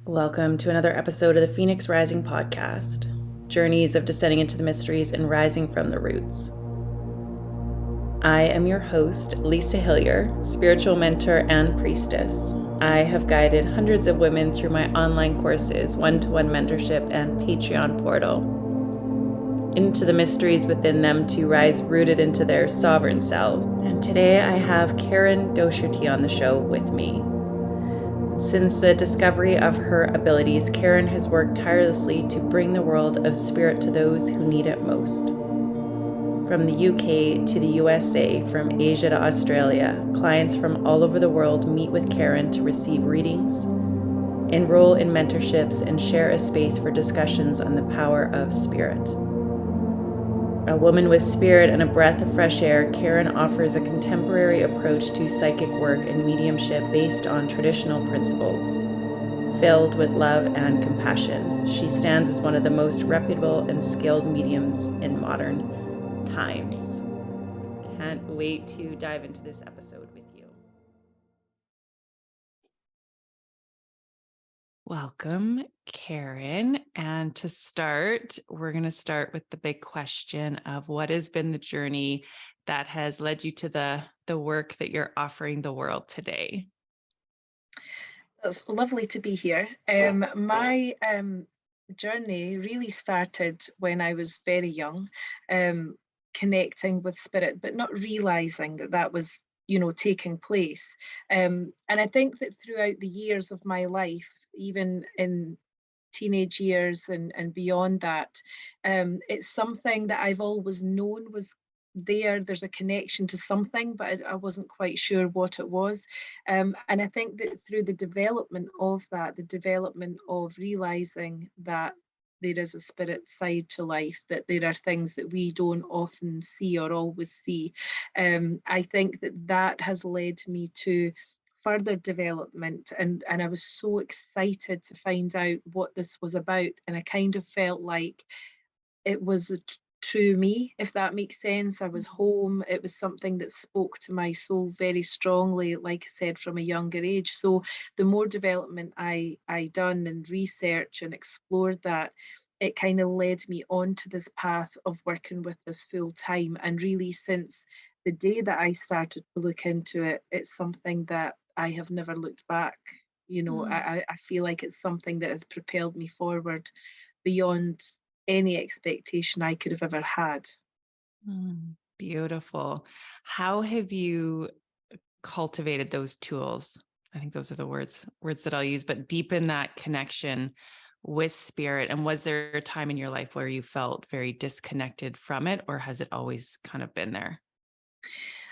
Welcome to another episode of the Phoenix Rising podcast, journeys of descending into the mysteries and rising from the roots. I am your host, Lisa Hillier, spiritual mentor and priestess. I have guided hundreds of women through my online courses, one-to-one mentorship, and Patreon portal into the mysteries within them to rise rooted into their sovereign selves. And today I have Karen Docherty on the show with me. Since the discovery of her abilities, Karen has worked tirelessly to bring the world of spirit to those who need it most. From the UK to the USA, from Asia to Australia, clients from all over the world meet with Karen to receive readings, enroll in mentorships, and share a space for discussions on the power of spirit. A woman with spirit and a breath of fresh air, Karen offers a contemporary approach to psychic work and mediumship based on traditional principles, filled with love and compassion. She stands as one of the most reputable and skilled mediums in modern times. Can't wait to dive into this episode with you. Welcome, Karen. And to start, we're going to start with the big question of what has been the journey that has led you to the work that you're offering the world today. It's lovely to be here. My journey really started when I was very young, connecting with spirit, but not realizing that that was, taking place. And I think that throughout the years of my life, even in teenage years and beyond that, it's something that I've always known was there. There's a connection to something, but I wasn't quite sure what it was. And I think that through the development of that, the development of realizing that there is a spirit side to life, that there are things that we don't often see or always see. I think that that has led me to further development, and I was so excited to find out what this was about, and I kind of felt like it was a true me, if that makes sense. I was home. It was something that spoke to my soul very strongly, like I said, from a younger age. So the more development I done and research and explored that, it kind of led me onto this path of working with this full time. And really, since the day that I started to look into it, it's something that I have never looked back. I feel like it's something that has propelled me forward beyond any expectation I could have ever had. Beautiful. How have you cultivated those tools? I think those are the words that I'll use, but deepen that connection with spirit. And was there a time in your life where you felt very disconnected from it, or has it always kind of been there?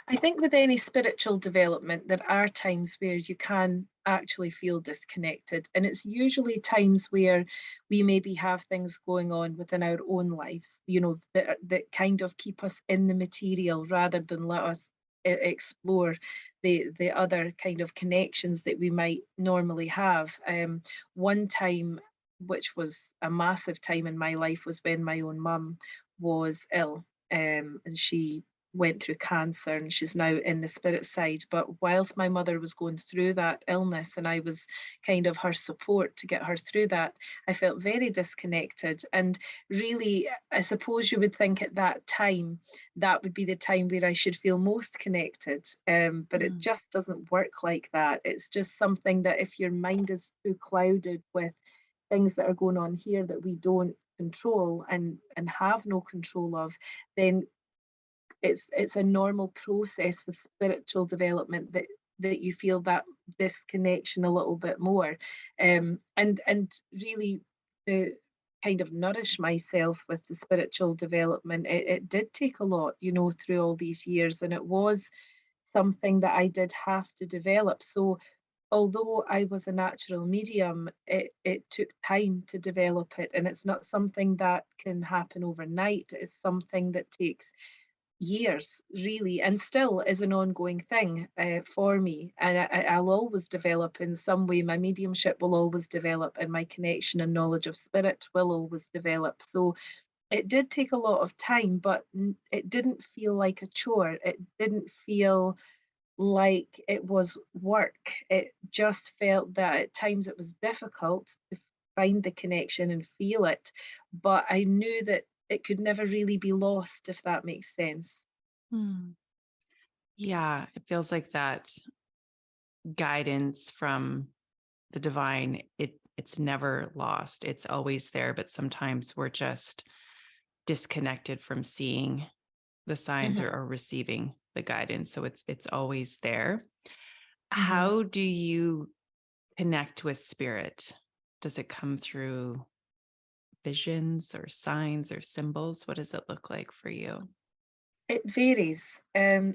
I think with any spiritual development, there are times where you can actually feel disconnected. And it's usually times where we maybe have things going on within our own lives, that kind of keep us in the material rather than let us explore the other kind of connections that we might normally have. One time, which was a massive time in my life, was when my own mum was ill. And she went through cancer, and she's now in the spirit side. But whilst my mother was going through that illness and I was kind of her support to get her through that, I felt very disconnected. And really, I suppose you would think at that time that would be the time where I should feel most connected. But it just doesn't work like that. It's just something that if your mind is too clouded with things that are going on here that we don't control and have no control of, then it's a normal process with spiritual development that you feel that disconnection a little bit more. And really, to kind of nourish myself with the spiritual development, it did take a lot, through all these years, and it was something that I did have to develop. So although I was a natural medium, it took time to develop it, and it's not something that can happen overnight. It's something that takes years, really, and still is an ongoing thing for me. And I'll always develop in some way. My mediumship will always develop, and my connection and knowledge of spirit will always develop. So it did take a lot of time, but it didn't feel like a chore. It didn't feel like it was work. It just felt that at times it was difficult to find the connection and feel it, but I knew that it could never really be lost, if that makes sense. Hmm. Yeah, it feels like that guidance from the divine, it's never lost. It's always there, but sometimes we're just disconnected from seeing the signs Hmm. or receiving the guidance. So it's always there. Hmm. How do you connect with spirit? Does it come through visions or signs or symbols? What does it look like for you? It varies.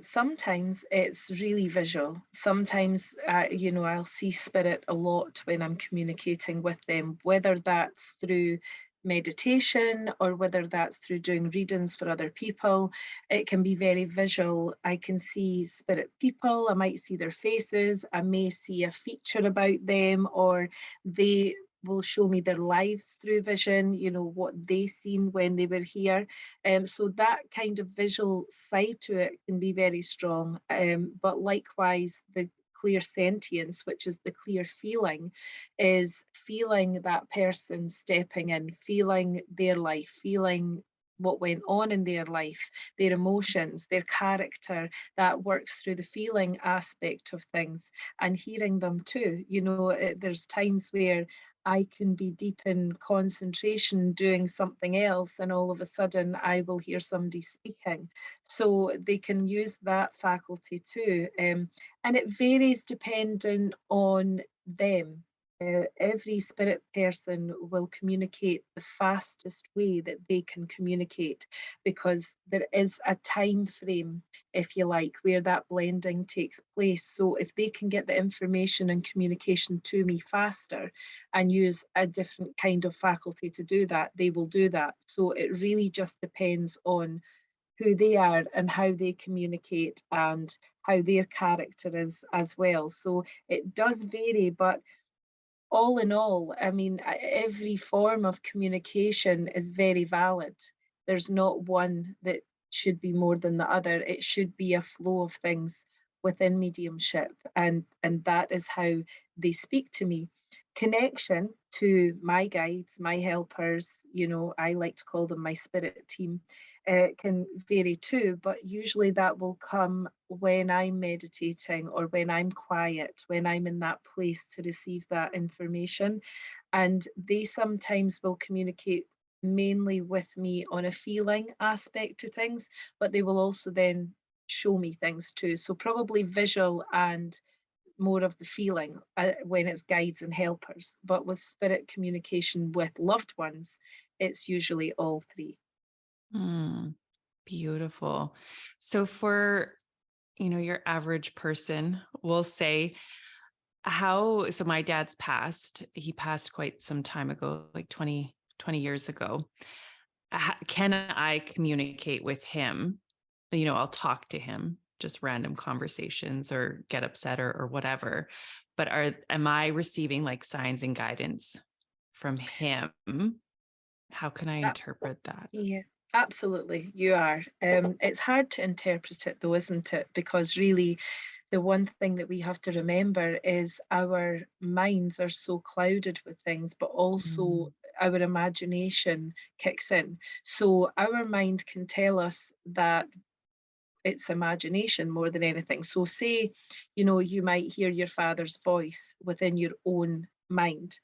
Sometimes it's really visual. Sometimes, I'll see spirit a lot when I'm communicating with them, whether that's through meditation or whether that's through doing readings for other people. It can be very visual. I can see spirit people. I might see their faces. I may see a feature about them, or they will show me their lives through vision, what they seen when they were here. So that kind of visual side to it can be very strong. But likewise, the clear sentience, which is the clear feeling, is feeling that person stepping in, feeling their life, feeling what went on in their life, their emotions, their character, that works through the feeling aspect of things, and hearing them too. There's times where I can be deep in concentration doing something else, and all of a sudden I will hear somebody speaking. So they can use that faculty too. And it varies depending on them. Every spirit person will communicate the fastest way that they can communicate, because there is a time frame, if you like, where that blending takes place. So if they can get the information and communication to me faster and use a different kind of faculty to do that, they will do that. So it really just depends on who they are and how they communicate and how their character is as well. So it does vary, but all in all, I mean, every form of communication is very valid. There's not one that should be more than the other. It should be a flow of things within mediumship, and that is how they speak to me. Connection to my guides, my helpers, I like to call them my spirit team, can vary too, but usually that will come when I'm meditating or when I'm quiet, when I'm in that place to receive that information. And they sometimes will communicate mainly with me on a feeling aspect to things, but they will also then show me things too. So probably visual and more of the feeling when it's guides and helpers. But with spirit communication with loved ones, it's usually all three. Mm, beautiful. So for, your average person, we'll say, so my dad's passed. He passed quite some time ago, like 20 years ago. Can I communicate with him? I'll talk to him, just random conversations or get upset or whatever. But am I receiving like signs and guidance from him? How can I interpret that? Yeah, absolutely. You are. It's hard to interpret it, though, isn't it? Because really, the one thing that we have to remember is our minds are so clouded with things, but also Mm, our imagination kicks in. So our mind can tell us that it's imagination more than anything. So, say, you might hear your father's voice within your own mind.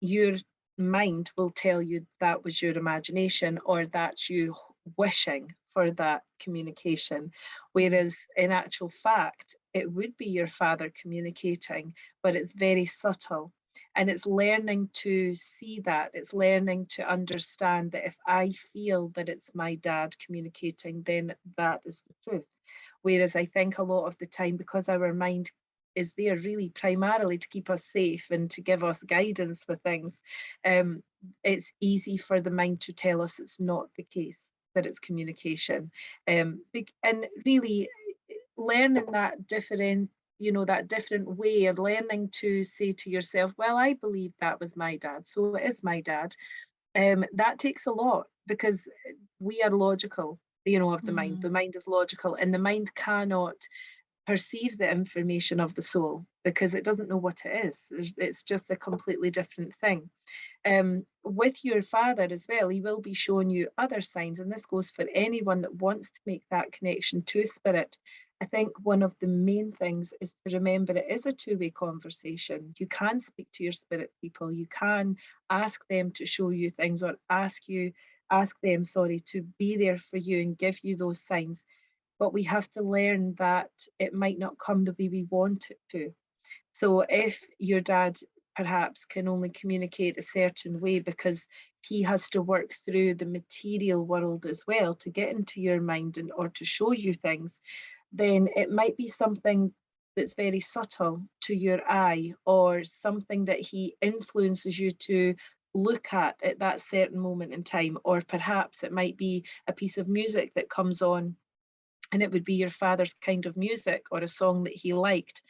Your mind will tell you that was your imagination, or that's you wishing for that communication. mm, Whereas in actual fact, it would be your father communicating, but it's very subtle. And it's learning to see that. It's learning to understand that if I feel that it's my dad communicating, then that is the truth. Whereas I think a lot of the time, because our mind is there really primarily to keep us safe and to give us guidance with things, um, it's easy for the mind to tell us it's not the case, that it's communication. And really learning that different way of learning to say to yourself, well, I believe that was my dad, so it is my dad. That takes a lot, because we are logical, of the mind. mm, The mind is logical, and the mind cannot perceive the information of the soul because it doesn't know what it is. It's just a completely different thing. With your father as well, he will be showing you other signs, and this goes for anyone that wants to make that connection to spirit. I think one of the main things is to remember it is a two-way conversation. You can speak to your spirit people, you can ask them to show you things, or ask them, sorry, to be there for you and give you those signs. But we have to learn that it might not come the way we want it to. So if your dad perhaps can only communicate a certain way because he has to work through the material world as well to get into your mind and or to show you things, then it might be something that's very subtle to your eye, or something that he influences you to look at that certain moment in time. Or perhaps it might be a piece of music that comes on, and it would be your father's kind of music or a song that he liked,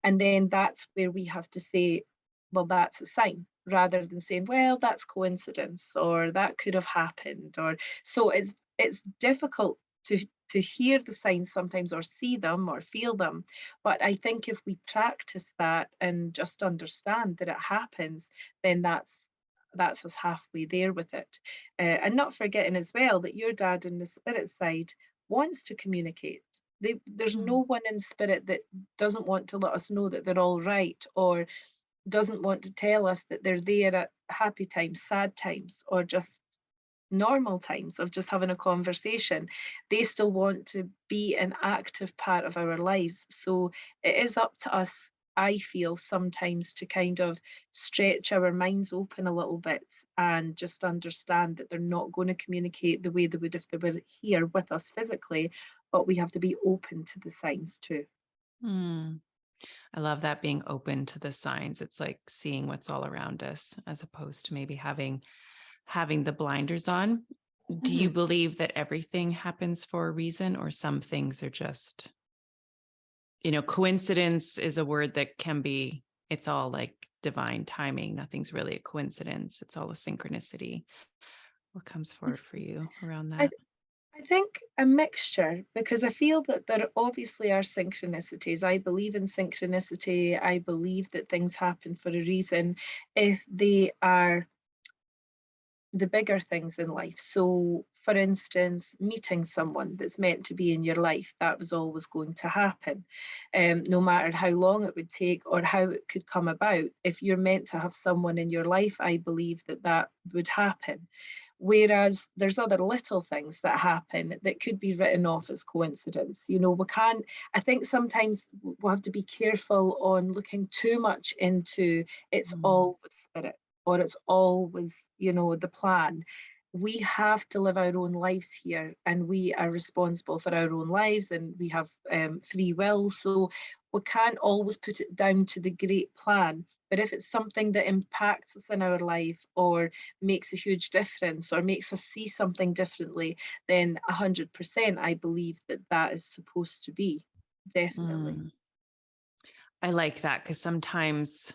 and then that's where we have to say, well, that's a sign, rather than saying, well, that's coincidence or that could have happened. Or so it's difficult to hear the signs sometimes, or see them or feel them. But I think if we practice that and just understand that it happens, then that's us halfway there with it. And not forgetting as well that your dad in the spirit side wants to communicate. There's no one in spirit that doesn't want to let us know that they're all right, or doesn't want to tell us that they're there at happy times, sad times, or just normal times of just having a conversation. They still want to be an active part of our lives. So it is up to us, I feel, sometimes to kind of stretch our minds open a little bit and just understand that they're not going to communicate the way they would if they were here with us physically, but we have to be open to the signs too. Mm. I love that, being open to the signs. It's like seeing what's all around us as opposed to maybe having the blinders on. Do you Mhm. believe that everything happens for a reason, or some things are just, coincidence is a word that can be, it's all like divine timing. Nothing's really a coincidence. It's all a synchronicity. What comes forward for you around I that? I think a mixture, because I feel that there obviously are synchronicities. I believe in synchronicity. I believe that things happen for a reason if they are the bigger things in life. So, for instance, meeting someone that's meant to be in your life, that was always going to happen, no matter how long it would take or how it could come about. If you're meant to have someone in your life, I believe that that would happen. Whereas there's other little things that happen that could be written off as coincidence. We can't, I think sometimes we'll have to be careful on looking too much into it's Mm. all with spirit, or it's always, the plan. We have to live our own lives here, and we are responsible for our own lives, and we have free will. So we can't always put it down to the great plan. But if it's something that impacts us in our life, or makes a huge difference, or makes us see something differently, then 100% I believe that that is supposed to be. Definitely. Mm. I like that, because sometimes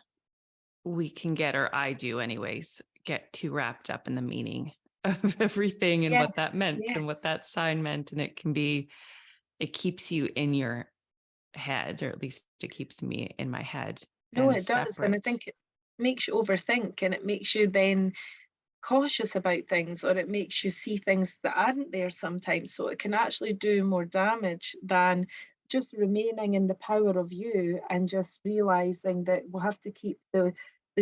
we can get, or I do anyways, get too wrapped up in the meaning of everything and Yes, what that meant and what yes. that sign meant. And it keeps you in your head, or at least it keeps me in my head No, and it does. And I separate. think it makes you overthink, and it makes you then cautious about things, or it makes you see things that aren't there sometimes. So it can actually do more damage than just remaining in the power of you and just realizing that we'll have to keep the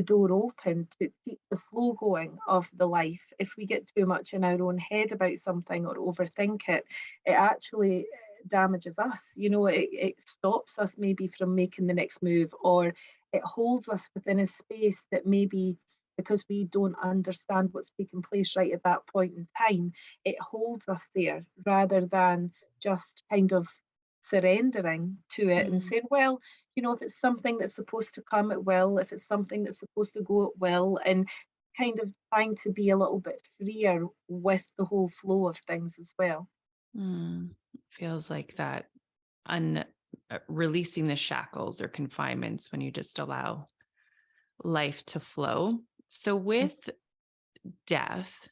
door open to keep the flow going of the life. If we get too much in our own head about something or overthink it, it actually damages us. It stops us maybe from making the next move, or it holds us within a space that maybe, because we don't understand what's taking place right at that point in time, it holds us there rather than just kind of surrendering to it and Mm. saying, well, if it's something that's supposed to come, it will. If it's something that's supposed to go, it will. And kind of trying to be a little bit freer with the whole flow of things as well. Mm. Feels like that un releasing the shackles or confinements when you just allow life to flow. So with death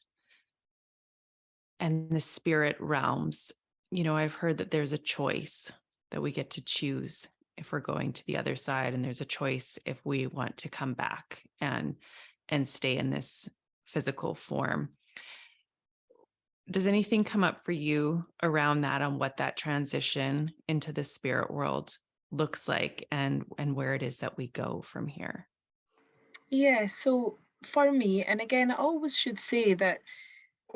and the spirit realms, I've heard that there's a choice that we get to choose if we're going to the other side, and there's a choice if we want to come back and stay in this physical form. Does anything come up for you around that, on what that transition into the spirit world looks like, and where it is that we go from here? Yeah, so for me, and again, I always should say that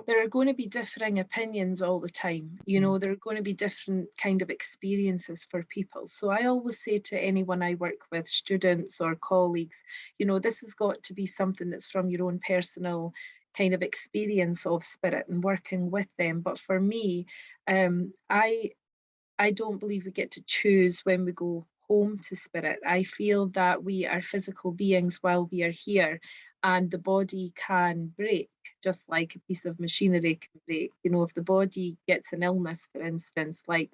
there are going to be differing opinions all the time. There are going to be different kind of experiences for people. So I always say to anyone I work with, students or colleagues, this has got to be something that's from your own personal kind of experience of spirit and working with them. But for me, I don't believe we get to choose when we go home to spirit. I feel that we are physical beings while we are here, and the body can break, just like a piece of machinery can break. If the body gets an illness, for instance, like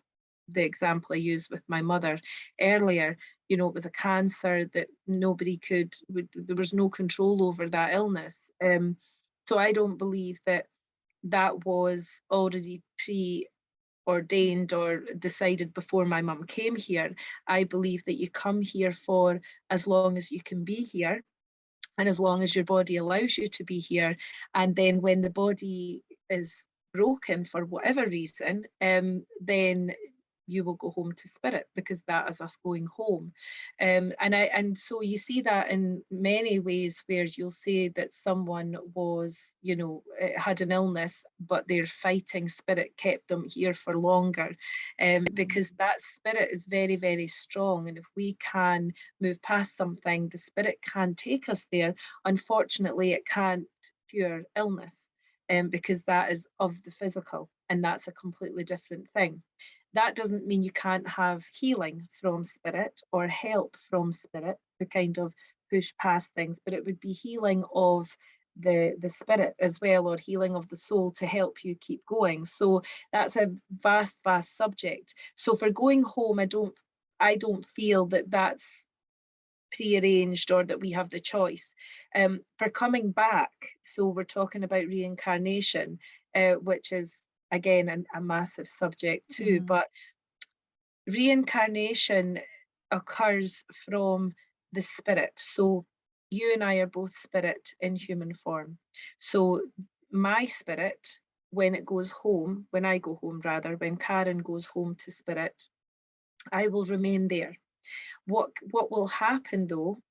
the example I used with my mother earlier, it was a cancer that there was no control over that illness. So I don't believe that was already ordained or decided before my mum came here. I believe that you come here for as long as you can be here, and as long as your body allows you to be here. And then when the body is broken for whatever reason, then you will go home to spirit, because that is us going home. And so you see that in many ways, where you'll say that someone was, had an illness, but their fighting spirit kept them here for longer, because that spirit is very, very strong. And if we can move past something, the spirit can take us there. Unfortunately, it can't cure illness, because that is of the physical, and that's a completely different thing. That doesn't mean you can't have healing from spirit or help from spirit to kind of push past things, but it would be healing of the spirit as well, or healing of the soul to help you keep going. So that's a vast, vast subject. So for going home, I don't feel that that's prearranged, or that we have the choice. For coming back, so we're talking about reincarnation, which is again a massive subject too. But reincarnation occurs from the spirit. So you and I are both spirit in human form. So my spirit, when it goes home, when I go home rather, when Karen goes home to spirit, I will remain there. What will happen though,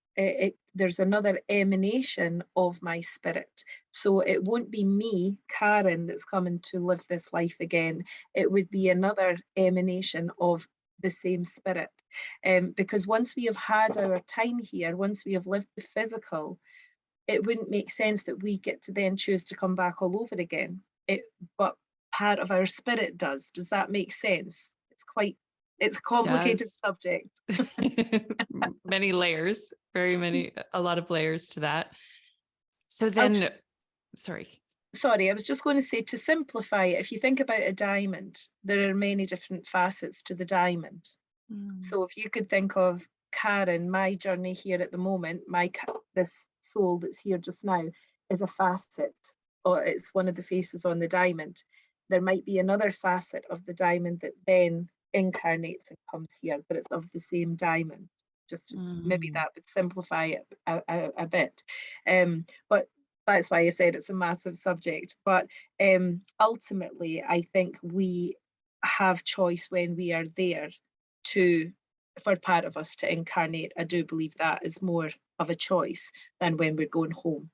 there's another emanation of my spirit. So it won't be me, Karen, that's coming to live this life again. It would be another emanation of the same spirit. Because once we have had our time here, once we have lived the physical, it wouldn't make sense that we get to then choose to come back all over again. But part of our spirit does. Does that make sense? It's a complicated subject. Many layers, a lot of layers to that. So then, sorry, I was just going to say, to simplify it, if you think about a diamond, there are many different facets to the diamond. So if you could think of Karen, my journey here at the moment, this soul that's here just now is a facet, or it's one of the faces on the diamond. There might be another facet of the diamond that then incarnates and comes here, but it's of the same diamond. Just maybe that would simplify it a bit. But that's why I said it's a massive subject. But ultimately, I think we have choice when we are there for part of us to incarnate. I do believe that is more of a choice than when we're going home.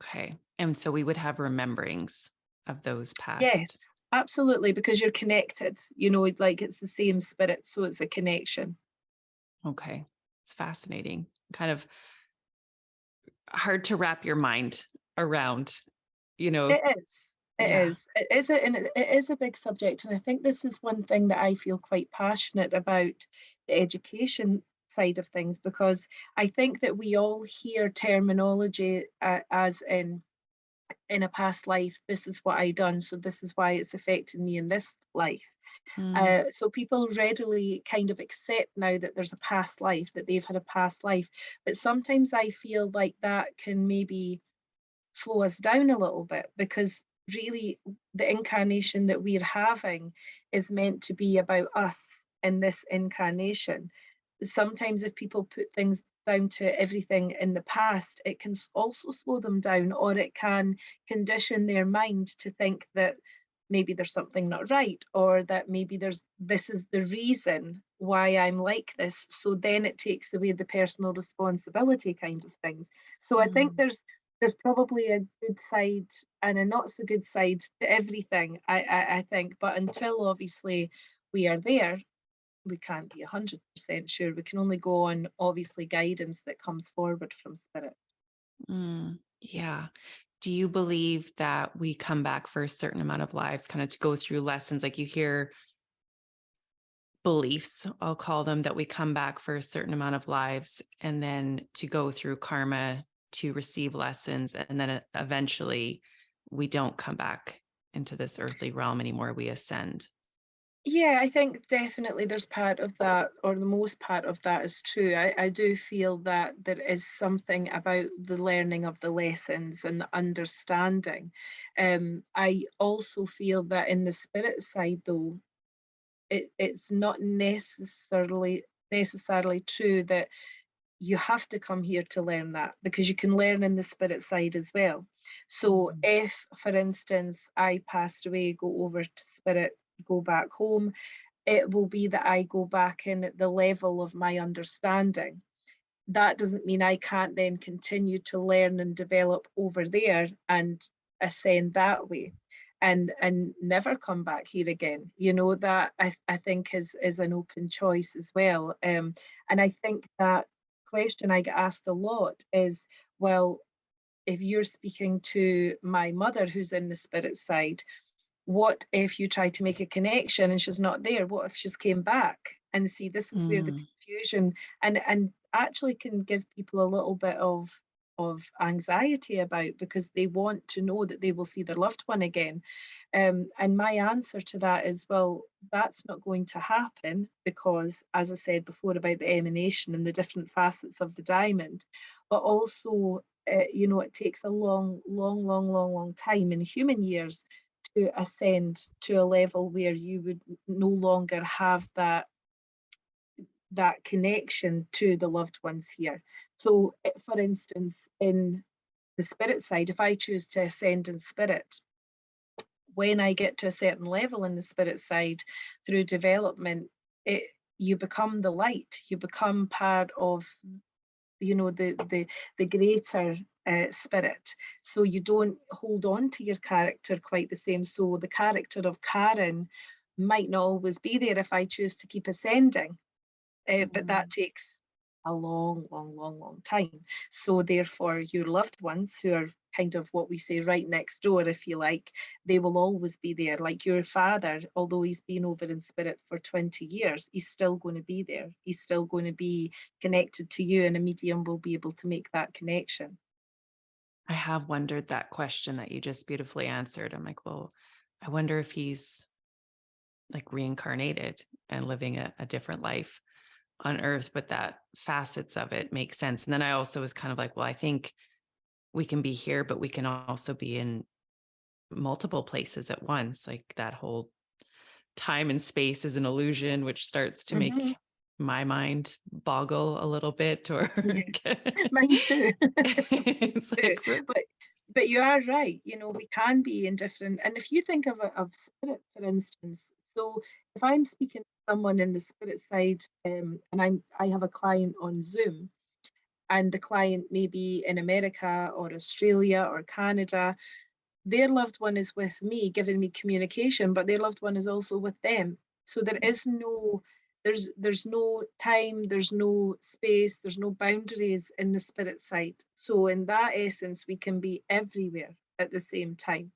Okay. And so we would have rememberings of those past. Yes, absolutely, because you're connected, like it's the same spirit, so it's a connection. Okay. It's fascinating. Kind of hard to wrap your mind around, It is. It is a big subject. And I think this is one thing that I feel quite passionate about, the education side of things, because I think that we all hear terminology as in a past life, this is what I done, so this is why it's affecting me in this life. So people readily kind of accept now that there's a past life, that they've had a past life. But sometimes I feel like that can maybe slow us down a little bit, because really the incarnation that we're having is meant to be about us in this incarnation. Sometimes if people put things down to everything in the past, it can also slow them down, or it can condition their mind to think that maybe there's something not right, or that maybe this is the reason why I'm like this. So then it takes away the personal responsibility kind of things. So I think Mm. there's probably a good side and a not so good side to everything, I think. But until obviously we are there, we can't be 100% sure. We can only go on obviously guidance that comes forward from spirit. Yeah. Do you believe that we come back for a certain amount of lives, kind of to go through lessons? Like you hear beliefs, I'll call them, that we come back for a certain amount of lives and then to go through karma to receive lessons. And then eventually we don't come back into this earthly realm anymore. We ascend. Yeah, I think definitely there's part of that, or the most part of that is true. I do feel that there is something about the learning of the lessons and the understanding. I also feel that in the spirit side, though, it's not necessarily true that you have to come here to learn that, because you can learn in the spirit side as well. So Mm. if, for instance, I passed away, go over to spirit, go back home, it will be that I go back in at the level of my understanding. That doesn't mean I can't then continue to learn and develop over there and ascend that way and never come back here again. You know, that I think is an open choice as well. And I think that question I get asked a lot is, well, if you're speaking to my mother who's in the spirit side, what if you try to make a connection and she's not there? What if she's came back? And see, this is where the Mm. confusion and actually can give people a little bit of anxiety about, because they want to know that they will see their loved one again. And my answer to that is, well, that's not going to happen, because, as I said before about the emanation and the different facets of the diamond, but also, it takes a long, long, long, long, long time in human years to ascend to a level where you would no longer have that connection to the loved ones here. So, for instance, in the spirit side, if I choose to ascend in spirit, when I get to a certain level in the spirit side through development, it you become the light. You become part of the greater spirit. So you don't hold on to your character quite the same. So the character of Karen might not always be there if I choose to keep ascending, but that Mm. takes a long, long, long, long time. So therefore, your loved ones, who are kind of what we say right next door, if you like, they will always be there. Like your father, although he's been over in spirit for 20 years, he's still going to be there. He's still going to be connected to you, and a medium will be able to make that connection. I have wondered that question that you just beautifully answered. I'm like, well, I wonder if he's like reincarnated and living a different life on earth, but that facets of it make sense. And then I also was kind of like, well, I think we can be here, but we can also be in multiple places at once. Like that whole time and space is an illusion, which starts to Hmm. make my mind boggle a little bit, or Yeah, mine too. it's Too. like, we're, But you are right. We can be in different. And if you think of spirit, for instance, so if I'm speaking to someone in the spirit side, and I have a client on Zoom, and the client may be in America or Australia or Canada, their loved one is with me, giving me communication, but their loved one is also with them. So there's no time, there's no space, there's no boundaries in the spirit side. So in that essence, we can be everywhere at the same time.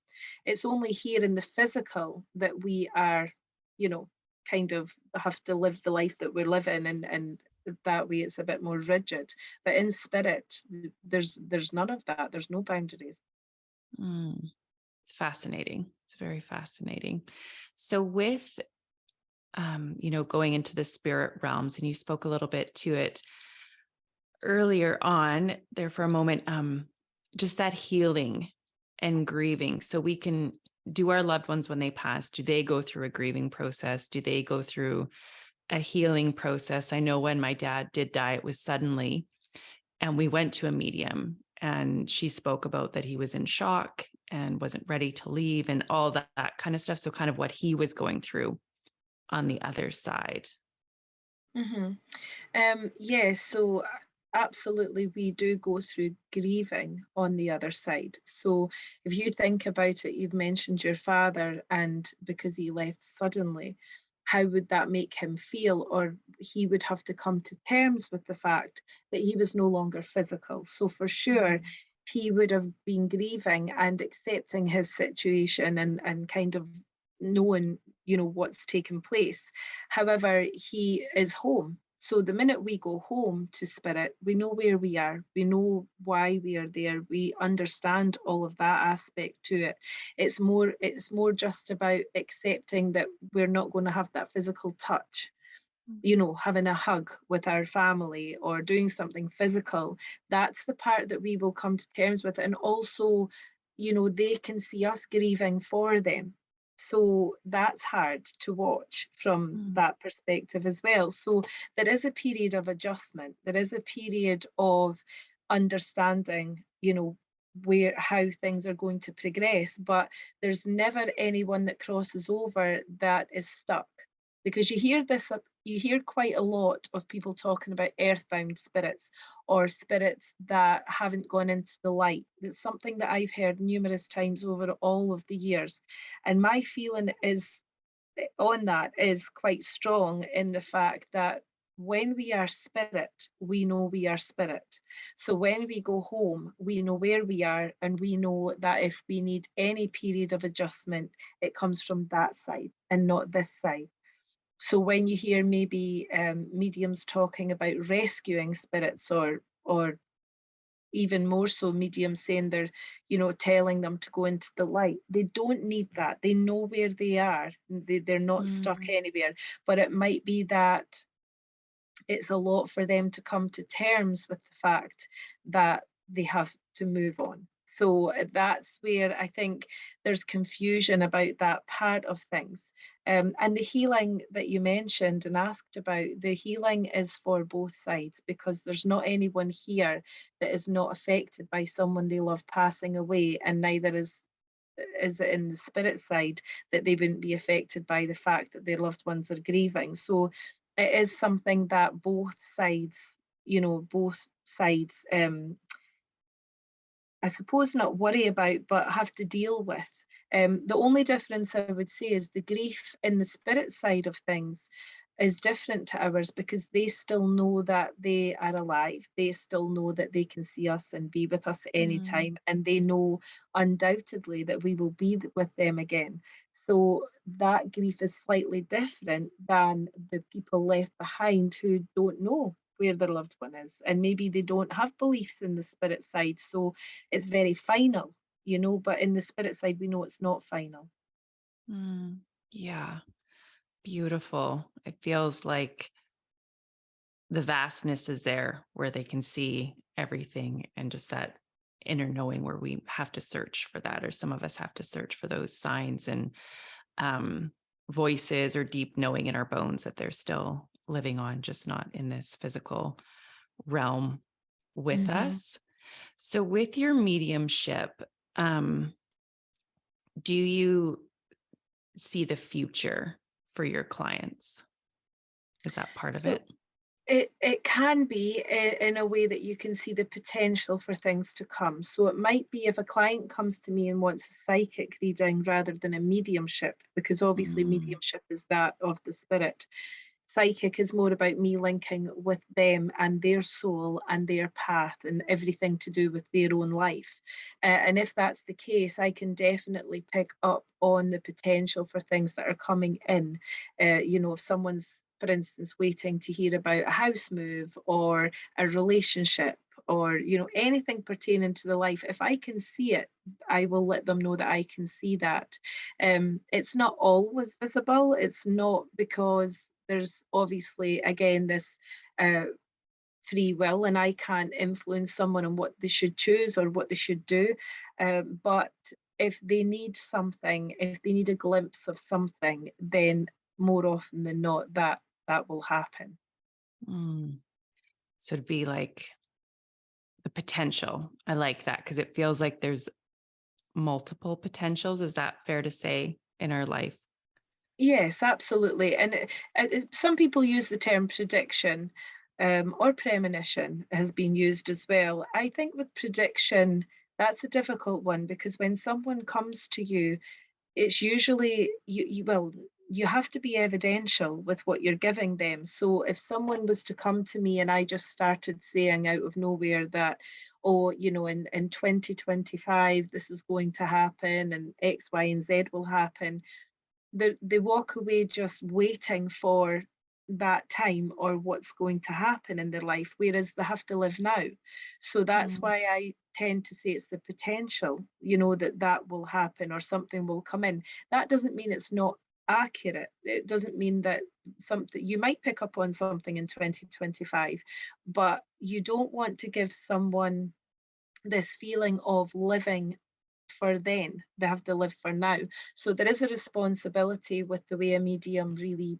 It's only here in the physical that we are, you know, kind of have to live the life that we're living, and that way it's a bit more rigid. But in spirit, there's none of that. There's no boundaries. mm, it's fascinating. It's very fascinating. So with, going into the spirit realms, and you spoke a little bit to it earlier on there for a moment, just that healing and grieving. So we can do our loved ones when they pass. Do they go through a grieving process? Do they go through a healing process? I know when my dad did die, it was suddenly, and we went to a medium and she spoke about that he was in shock and wasn't ready to leave and all that kind of stuff. So kind of what he was going through on the other side. Mm-hmm. Yes, so absolutely, we do go through grieving on the other side. So if you think about it, you've mentioned your father, and because he left suddenly, how would that make him feel? Or he would have to come to terms with the fact that he was no longer physical. So for sure, he would have been grieving and accepting his situation and kind of knowing, what's taken place. However, he is home. So the minute we go home to spirit, we know where we are, we know why we are there, we understand all of that aspect to it. It's more just about accepting that we're not going to have that physical touch, having a hug with our family or doing something physical. That's the part that we will come to terms with. And also, they can see us grieving for them. So that's hard to watch from that perspective as well. So there is a period of adjustment. There is a period of understanding, how things are going to progress. But there's never anyone that crosses over that is stuck, because you hear quite a lot of people talking about earthbound spirits or spirits that haven't gone into the light. It's something that I've heard numerous times over all of the years, and my feeling is on that is quite strong in the fact that when we are spirit, we know we are spirit. So when we go home, we know where we are, and we know that if we need any period of adjustment, it comes from that side and not this side. So when you hear maybe mediums talking about rescuing spirits, or even more so mediums saying they're, telling them to go into the light, they don't need that. They know where they are. They're not stuck anywhere. But it might be that it's a lot for them to come to terms with the fact that they have to move on. So that's where I think there's confusion about that part of things. And the healing that you mentioned and asked about, the healing is for both sides, because there's not anyone here that is not affected by someone they love passing away, and neither is it in the spirit side that they wouldn't be affected by the fact that their loved ones are grieving. So it is something that both sides, I suppose, not worry about, but have to deal with. The only difference I would say is the grief in the spirit side of things is different to ours, because they still know that they are alive. They still know that they can see us and be with us anytime, and they know undoubtedly that we will be with them again. So that grief is slightly different than the people left behind who don't know where their loved one is, and maybe they don't have beliefs in the spirit side. So it's very final, but in the spirit side, we know it's not final. Yeah, beautiful. It feels like the vastness is there where they can see everything, and just that inner knowing where we have to search for that, or some of us have to search for those signs and voices or deep knowing in our bones that they're still living on, just not in this physical realm with us. So with your mediumship, do you see the future for your clients? Is that part of So it? it can be in a way that you can see the potential for things to come. So it might be if a client comes to me and wants a psychic reading rather than a mediumship, because obviously mediumship is that of the spirit. Psychic is more about me linking with them and their soul and their path and everything to do with their own life. And if that's the case, I can definitely pick up on the potential for things that are coming in. If someone's, for instance, waiting to hear about a house move or a relationship, or anything pertaining to the life, if I can see it, I will let them know that I can see that. It's not always visible. It's not, because there's obviously, again, this uh, free will, and I can't influence someone on what they should choose or what they should do. But if they need something, if they need a glimpse of something, then more often than not, that will happen. Mm. So it'd be like the potential. I like that because it feels like there's multiple potentials. Is that fair to say in our life? Yes, absolutely. And some people use the term prediction, or premonition has been used as well. I think with prediction, that's a difficult one because when someone comes to you, it's usually well, you have to be evidential with what you're giving them. So if someone was to come to me and I just started saying out of nowhere that, oh, in 2025 this is going to happen and X, Y, and Z will happen, they walk away just waiting for that time or what's going to happen in their life, whereas they have to live now. So that's Mm. why I tend to say it's the potential, that will happen or something will come in. That doesn't mean it's not accurate. It doesn't mean that something you might pick up on something in 2025, but you don't want to give someone this feeling of living for then. They have to live for now. So there is a responsibility with the way a medium really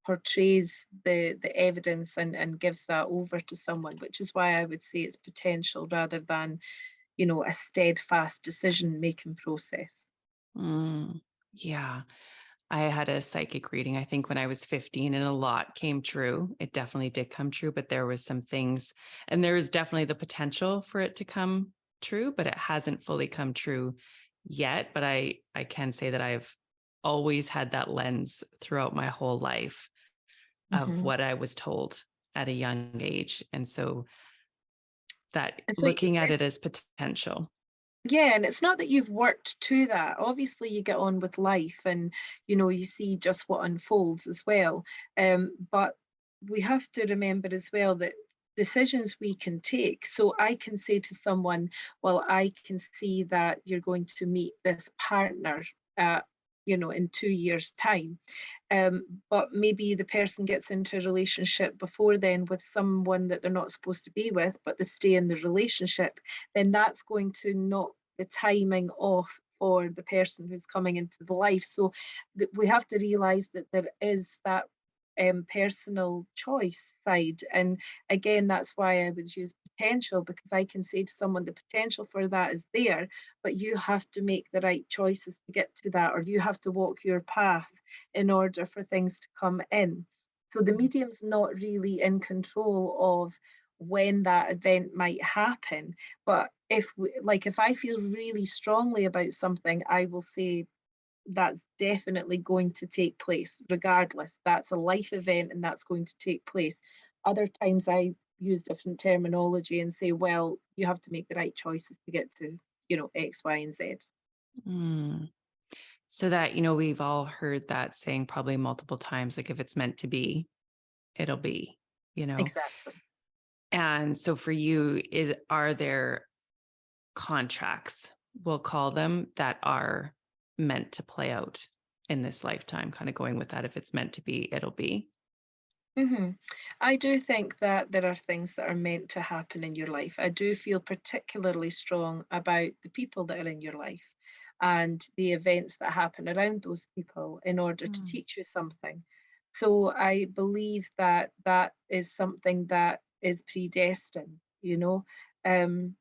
portrays the evidence and gives that over to someone, which is why I would say it's potential rather than, a steadfast decision making process. Mm. Yeah. I had a psychic reading, I think, when I was 15, and a lot came true. It definitely did come true, but there was some things, and there is definitely the potential for it to come true, but it hasn't fully come true yet. But I can say that I've always had that lens throughout my whole life of Mhm. what I was told at a young age. And so that And so looking at it's it as potential. Yeah, and it's not that you've worked to that. Obviously, you get on with life and you see just what unfolds as well. But we have to remember as well that decisions we can take. So I can say to someone, well, I can see that you're going to meet this partner in 2 years' time. But maybe the person gets into a relationship before then with someone that they're not supposed to be with, but they stay in the relationship, then that's going to knock the timing off for the person who's coming into the life. So we have to realize that there is that personal choice side. And again, that's why I would use potential, because I can say to someone the potential for that is there, but you have to make the right choices to get to that, or you have to walk your path in order for things to come in. So the medium's not really in control of when that event might happen. But if I feel really strongly about something, I will say that's definitely going to take place, regardless. That's a life event and that's going to take place. Other times I use different terminology and say, well, you have to make the right choices to get to, X, Y, and Z. Mm. So that, we've all heard that saying probably multiple times, like if it's meant to be, it'll be, you know? Exactly. And so for you, are there contracts, we'll call them, that are meant to play out in this lifetime, kind of going with that? If it's meant to be, it'll be. hmm I do think that there are things that are meant to happen in your life. I do feel particularly strong about the people that are in your life and the events that happen around those people in order to Mm. teach you something. So I believe that that is something that is predestined, Um,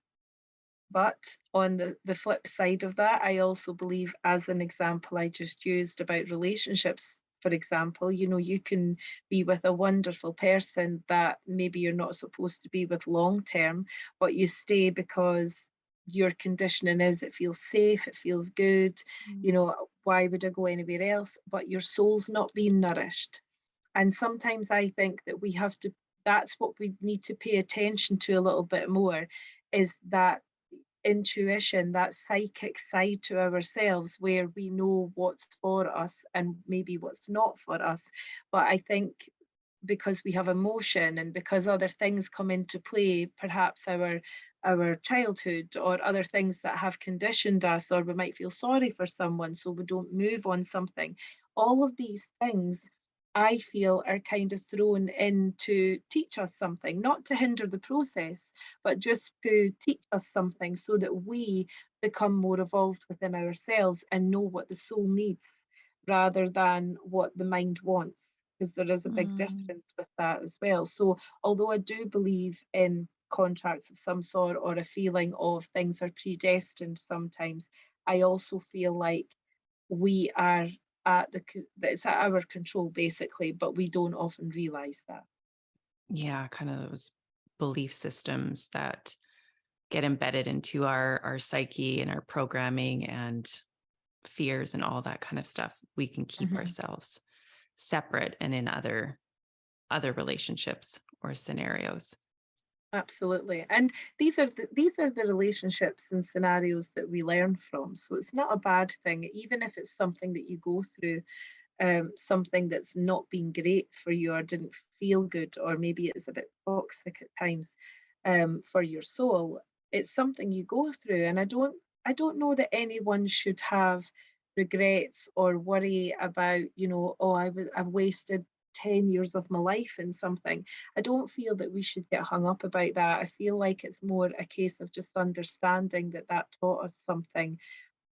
but on the flip side of that, I also believe, as an example I just used about relationships, for example, you can be with a wonderful person that maybe you're not supposed to be with long term, but you stay because your conditioning is it feels safe, it feels good, Mm. why would I go anywhere else? But your soul's not being nourished. And sometimes I think that that's what we need to pay attention to a little bit more, is that intuition, that psychic side to ourselves where we know what's for us and maybe what's not for us. But I think because we have emotion and because other things come into play, perhaps our childhood or other things that have conditioned us, or we might feel sorry for someone so we don't move on something. All of these things I feel, are kind of thrown in to teach us something, not to hinder the process, but just to teach us something so that we become more evolved within ourselves and know what the soul needs rather than what the mind wants, because there is a big Mm, difference with that as well. So, although I do believe in contracts of some sort or a feeling of things are predestined sometimes, I also feel like we are that it's at our control basically, but we don't often realize that. yeah, kind of those belief systems that get embedded into our psyche and our programming and fears and all that kind of stuff. We can keep Mhm. ourselves separate and in other relationships or scenarios. Absolutely. And these are the relationships and scenarios that we learn from. So it's not a bad thing, even if it's something that you go through, something that's not been great for you or didn't feel good, or maybe it's a bit toxic at times, for your soul. It's something you go through, and I don't know that anyone should have regrets or worry about, oh, I've wasted 10 years of my life in something. I don't feel that we should get hung up about that. I feel like it's more a case of just understanding that that taught us something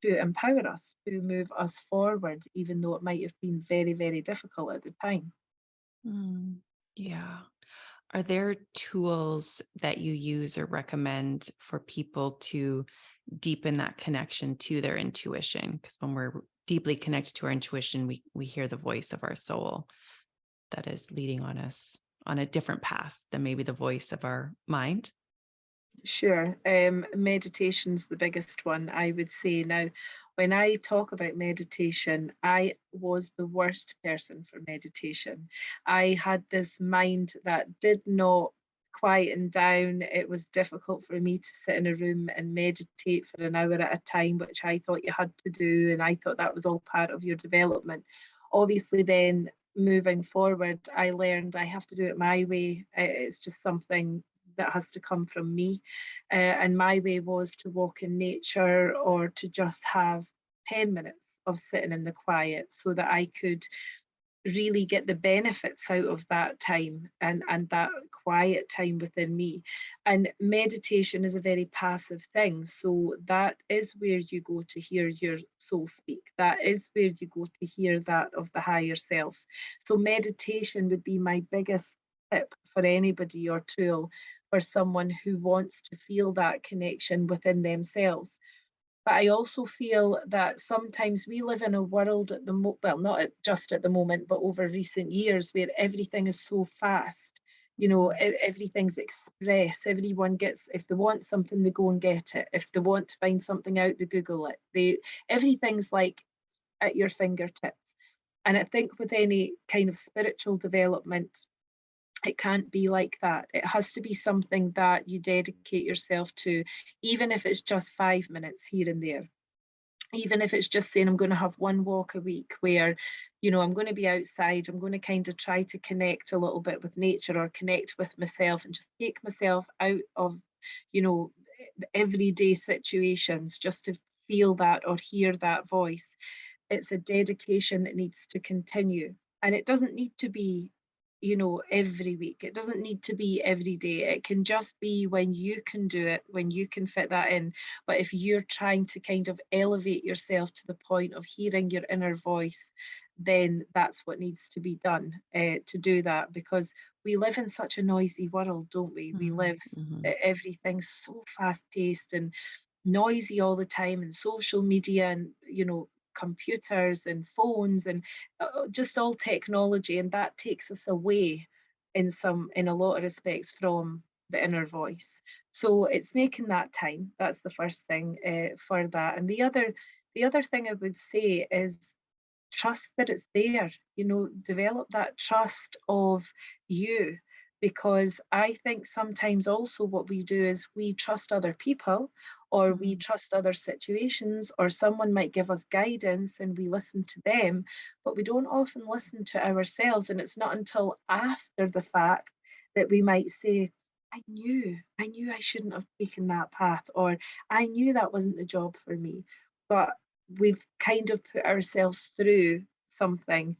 to empower us, to move us forward, even though it might have been very, very difficult at the time. Mm, yeah. Are there tools that you use or recommend for people to deepen that connection to their intuition? Because when we're deeply connected to our intuition, we hear the voice of our soul that is leading on us on a different path than maybe the voice of our mind. Sure. Meditation's the biggest one, I would say. Now, when I talk about meditation, I was the worst person for meditation. I had this mind that did not quieten down. It was difficult for me to sit in a room and meditate for an hour at a time, which I thought you had to do, and I thought that was all part of your development. Obviously, then moving forward, I learned I have to do it my way. It's just something that has to come from me. And my way was to walk in nature or to just have 10 minutes of sitting in the quiet so that I could really get the benefits out of that time and that quiet time within me. And meditation is a very passive thing. So that is where you go to hear your soul speak. That is where you go to hear that of the higher self. So meditation would be my biggest tip for anybody or tool for someone who wants to feel that connection within themselves. But I also feel that sometimes we live in a world at the well, not just at the moment, but over recent years, where everything is so fast. Everything's express. Everyone gets, if they want something, they go and get it. If they want to find something out, they Google it. Everything's like at your fingertips. And I think with any kind of spiritual development, it can't be like that. It has to be something that you dedicate yourself to, even if it's just 5 minutes here and there. Even if it's just saying, I'm going to have one walk a week where, I'm going to be outside, I'm going to kind of try to connect a little bit with nature or connect with myself and just take myself out of, you know, everyday situations just to feel that or hear that voice. It's a dedication that needs to continue. And it doesn't need to be, every week. It doesn't need to be every day. It can just be when you can do it, when you can fit that in. But if you're trying to kind of elevate yourself to the point of hearing your inner voice, then that's what needs to be done to do that, because we live in such a noisy world, don't we? We live, Mm-hmm. everything's so fast paced and noisy all the time, and social media, and computers and phones, and just all technology, and that takes us away in a lot of respects from the inner voice. So it's making that time. That's the first thing for that. And the other thing I would say is trust that it's there. Develop that trust of you, because I think sometimes also what we do is we trust other people, or we Mm-hmm. trust other situations, or someone might give us guidance and we listen to them, but we don't often listen to ourselves. And it's not until after the fact that we might say, I knew I shouldn't have taken that path, or I knew that wasn't the job for me. But we've kind of put ourselves through something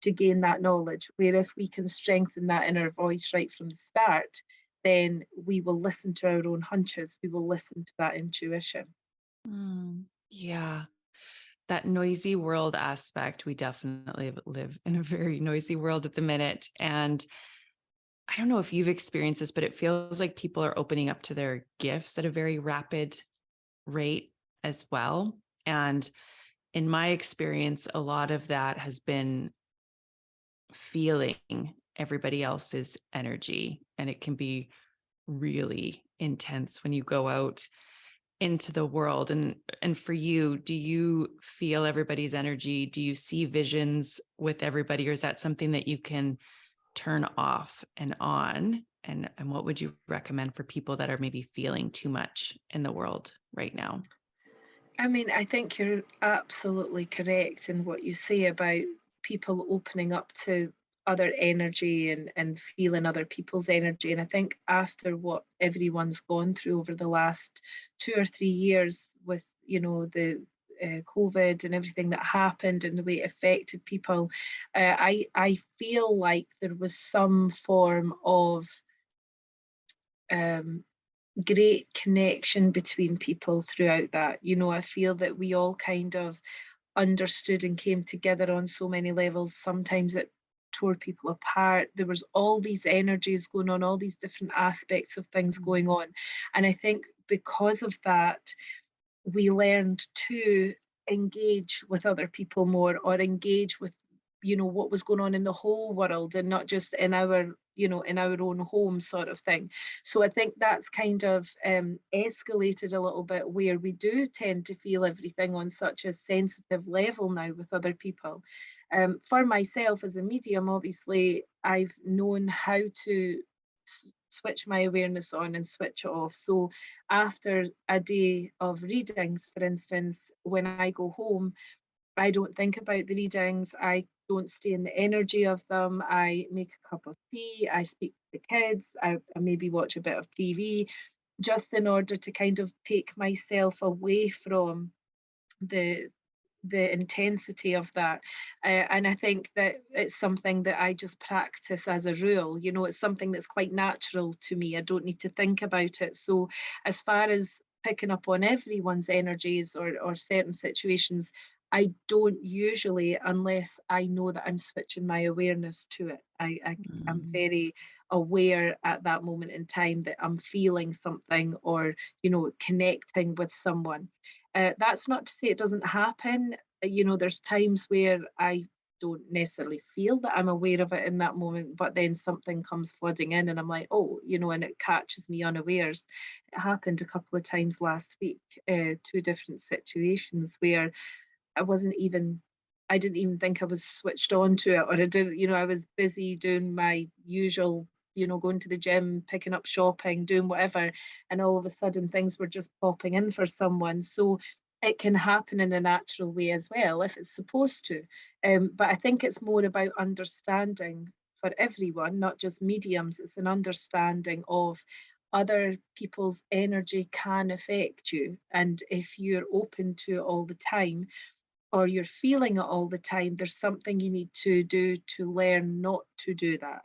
to gain that knowledge. Where if we can strengthen that inner voice right from the start, then we will listen to our own hunches. We will listen to that intuition. Yeah. That noisy world aspect, we definitely live in a very noisy world at the minute. And I don't know if you've experienced this, but it feels like people are opening up to their gifts at a very rapid rate as well. And in my experience, a lot of that has been feeling everybody else's energy. And it can be really intense when you go out into the world. And for you, do you feel everybody's energy? Do you see visions with everybody, or is that something that you can turn off and on? And what would you recommend for people that are maybe feeling too much in the world right now? I mean, I think you're absolutely correct in what you say about people opening up to other energy and feeling other people's energy. And I think after what everyone's gone through over the last 2 or 3 years with, the COVID and everything that happened and the way it affected people, I feel like there was some form of um, great connection between people throughout that. I feel that we all kind of understood and came together on so many levels. Sometimes it tore people apart. There was all these energies going on, all these different aspects of things going on. And I think because of that, we learned to engage with other people more, or engage with what was going on in the whole world and not just in our own home, sort of thing. So I think that's kind of escalated a little bit, where we do tend to feel everything on such a sensitive level now with other people. For myself as a medium, obviously I've known how to switch my awareness on and switch it off. So after a day of readings, for instance, when I go home, I don't think about the readings. I don't stay in the energy of them. I make a cup of tea. I speak to the kids. I maybe watch a bit of TV, just in order to kind of take myself away from the the intensity of that. And I think that it's something that I just practice as a rule. It's something that's quite natural to me. I don't need to think about it. So, as far as picking up on everyone's energies or certain situations, I don't usually, unless I know that I'm switching my awareness to it. I'm Mm. very aware at that moment in time that I'm feeling something, or connecting with someone. That's not to say it doesn't happen. There's times where I don't necessarily feel that I'm aware of it in that moment, but then something comes flooding in and I'm like, oh, and it catches me unawares. It happened a couple of times last week, two different situations where I didn't even think I was switched on to it, or I didn't, I was busy doing my usual, going to the gym, picking up shopping, doing whatever, and all of a sudden things were just popping in for someone. So it can happen in a natural way as well if it's supposed to. But I think it's more about understanding for everyone, not just mediums. It's an understanding of other people's energy can affect you. And if you're open to it all the time, or you're feeling it all the time, there's something you need to do to learn not to do that,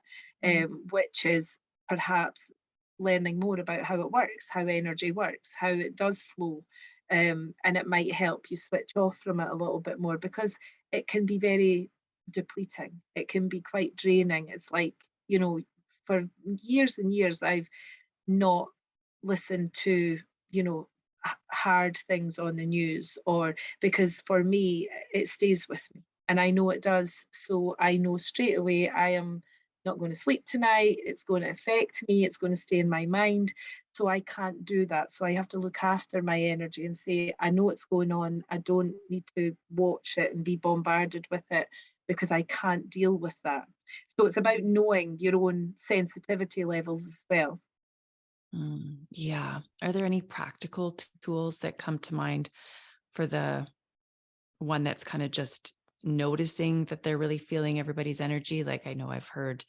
which is perhaps learning more about how it works, how energy works, how it does flow. And it might help you switch off from it a little bit more, because it can be very depleting. It can be quite draining. It's like, for years and years, I've not listen to hard things on the news, or because for me it stays with me and I know it does. So I know straight away I am not going to sleep tonight. It's going to affect me. It's going to stay in my mind. So I can't do that. So I have to look after my energy and say, I know it's going on. I don't need to watch it and be bombarded with it, because I can't deal with that. So it's about knowing your own sensitivity levels as well. Yeah. Are there any practical tools that come to mind for the one that's kind of just noticing that they're really feeling everybody's energy? Like, I know I've heard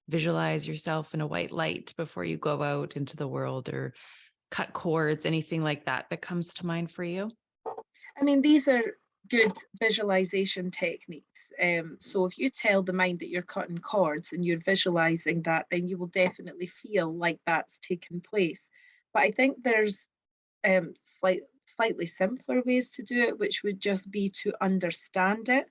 visualize yourself in a white light before you go out into the world, or cut cords, anything like that that comes to mind for you? I mean, these are good visualization techniques. So if you tell the mind that you're cutting cords and you're visualizing that, then you will definitely feel like that's taken place. But I think there's um, slight, slightly simpler ways to do it, which would just be to understand it.